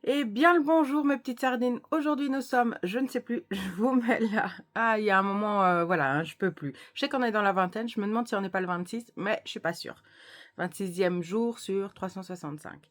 Et bien le bonjour mes petites sardines. Aujourd'hui nous sommes, je ne sais plus, je vous mets là. Ah, il y a un moment, voilà, hein, je peux plus. Je sais qu'on est dans la vingtaine, je me demande si on n'est pas le 26, mais je suis pas sûre. 26e jour sur 365.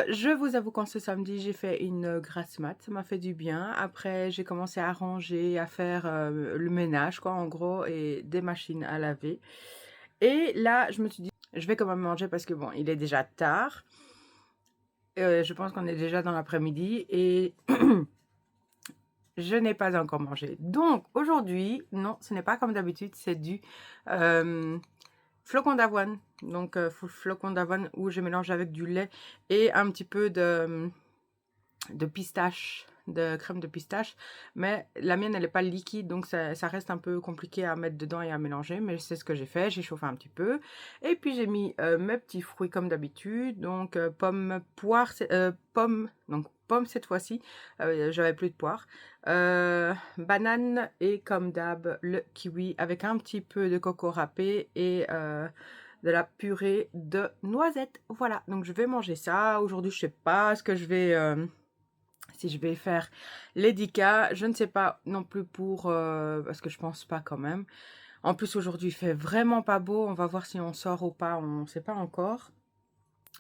Je vous avoue qu'en ce samedi, j'ai fait une grasse mat, ça m'a fait du bien. Après, j'ai commencé à ranger, à faire le ménage, quoi, en gros, et des machines à laver. Et là, je me suis dit, je vais quand même manger parce que bon, il est déjà tard. Je pense qu'on est déjà dans l'après-midi et je n'ai pas encore mangé. Donc, aujourd'hui, non, ce n'est pas comme d'habitude, c'est du flocon d'avoine. Donc, flocon d'avoine où je mélange avec du lait et un petit peu de pistache, de crème de pistache. Mais la mienne, elle n'est pas liquide, donc ça reste un peu compliqué à mettre dedans et à mélanger. Mais c'est ce que j'ai fait, j'ai chauffé un petit peu. Et puis, j'ai mis mes petits fruits comme d'habitude. Donc, pommes, poires, pommes, donc pommes cette fois-ci. J'avais plus de poires. Banane et comme d'hab, le kiwi avec un petit peu de coco râpé et de la purée de noisettes. Voilà, donc je vais manger ça. Aujourd'hui, je sais pas ce que je vais... si je vais faire les 10K, je ne sais pas non plus pour... parce que je pense pas quand même. En plus, aujourd'hui, il fait vraiment pas beau. On va voir si on sort ou pas. On ne sait pas encore.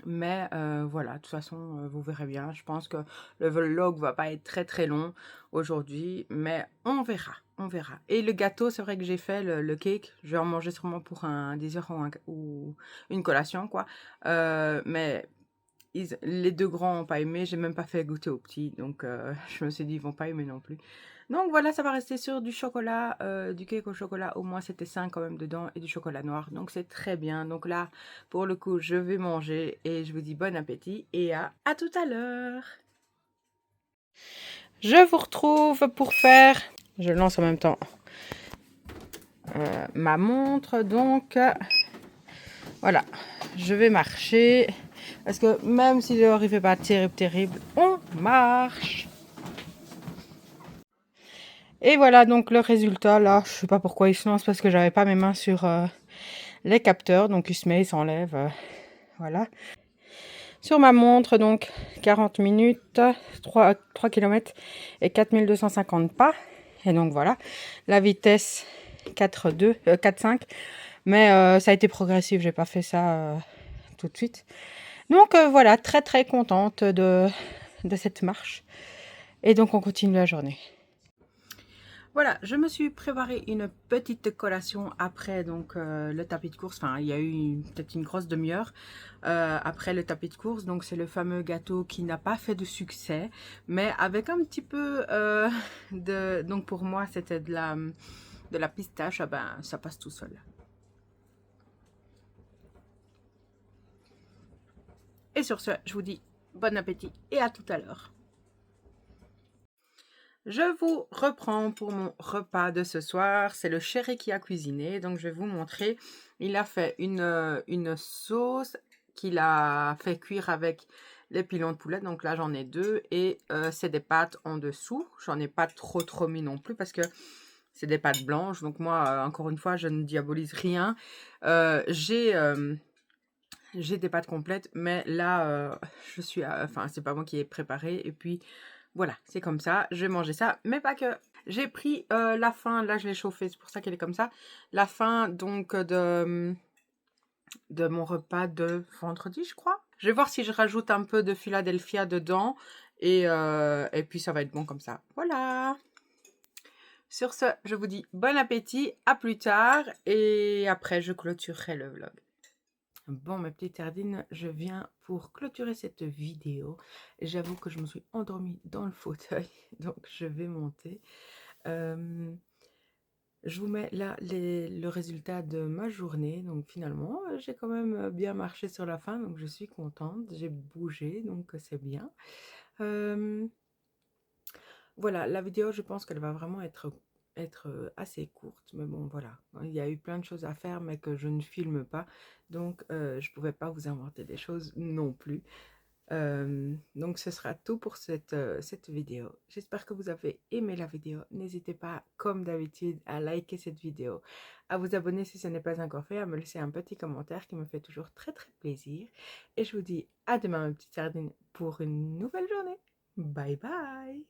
Mais voilà, de toute façon, vous verrez bien. Je pense que le vlog va pas être très très long aujourd'hui. Mais on verra. On verra. Et le gâteau, c'est vrai que j'ai fait le cake. Je vais en manger sûrement pour un dessert ou une collation, quoi. Mais les deux grands n'ont pas aimé, j'ai même pas fait goûter aux petits, donc je me suis dit ils vont pas aimer non plus. Donc voilà, ça va rester sur du chocolat, du cake au chocolat, au moins c'était 5 quand même dedans, et du chocolat noir, donc c'est très bien. Donc là, pour le coup, je vais manger, et je vous dis bon appétit, et à tout à l'heure. Je vous retrouve pour faire, je lance en même temps ma montre, donc voilà, je vais marcher. Parce que même si dehors il fait pas terrible, on marche. Et voilà donc le résultat là. Je sais pas pourquoi il se lance parce que j'avais pas mes mains sur les capteurs. Donc il se met, il s'enlève. Voilà. Sur ma montre, donc 40 minutes, 3 km et 4250 pas. Et donc voilà. La vitesse 4,2, 4,5. Mais ça a été progressif, j'ai pas fait ça tout de suite. Donc voilà, très très contente de cette marche. Et donc on continue la journée. Voilà, je me suis préparé une petite collation après donc le tapis de course. Enfin, il y a eu peut-être une grosse demi-heure après le tapis de course. Donc c'est le fameux gâteau qui n'a pas fait de succès, mais avec un petit peu de... Donc pour moi c'était de la pistache. Ah ben ça passe tout seul. Et sur ce, je vous dis bon appétit et à tout à l'heure. Je vous reprends pour mon repas de ce soir. C'est le chéri qui a cuisiné. Donc, je vais vous montrer. Il a fait une sauce qu'il a fait cuire avec les pilons de poulet. Donc là, j'en ai deux. Et c'est des pâtes en dessous. J'en ai pas trop mis non plus parce que c'est des pâtes blanches. Donc moi, encore une fois, je ne diabolise rien. J'ai des pâtes complètes. Mais là, je suis... Enfin, c'est pas moi qui ai préparé. Et puis... Voilà, c'est comme ça, je vais manger ça, mais pas que. J'ai pris la fin, là je l'ai chauffé, c'est pour ça qu'elle est comme ça. La fin donc de mon repas de vendredi, je crois. Je vais voir si je rajoute un peu de Philadelphia dedans et puis ça va être bon comme ça. Voilà. Sur ce, je vous dis bon appétit, à plus tard et après je clôturerai le vlog. Bon, mes petites sardines, je viens pour clôturer cette vidéo. J'avoue que je me suis endormie dans le fauteuil, donc je vais monter. Je vous mets là le résultat de ma journée. Donc finalement, j'ai quand même bien marché sur la fin, donc je suis contente. J'ai bougé, donc c'est bien. Voilà, la vidéo, je pense qu'elle va vraiment être être assez courte. Mais bon, voilà. Il y a eu plein de choses à faire, mais que je ne filme pas. Donc, je ne pouvais pas vous inventer des choses non plus. Donc ce sera tout pour cette vidéo. J'espère que vous avez aimé la vidéo. N'hésitez pas, comme d'habitude, à liker cette vidéo, à vous abonner si ce n'est pas encore fait, à me laisser un petit commentaire qui me fait toujours très très plaisir. Et je vous dis à demain, mes petites sardines, pour une nouvelle journée. Bye bye!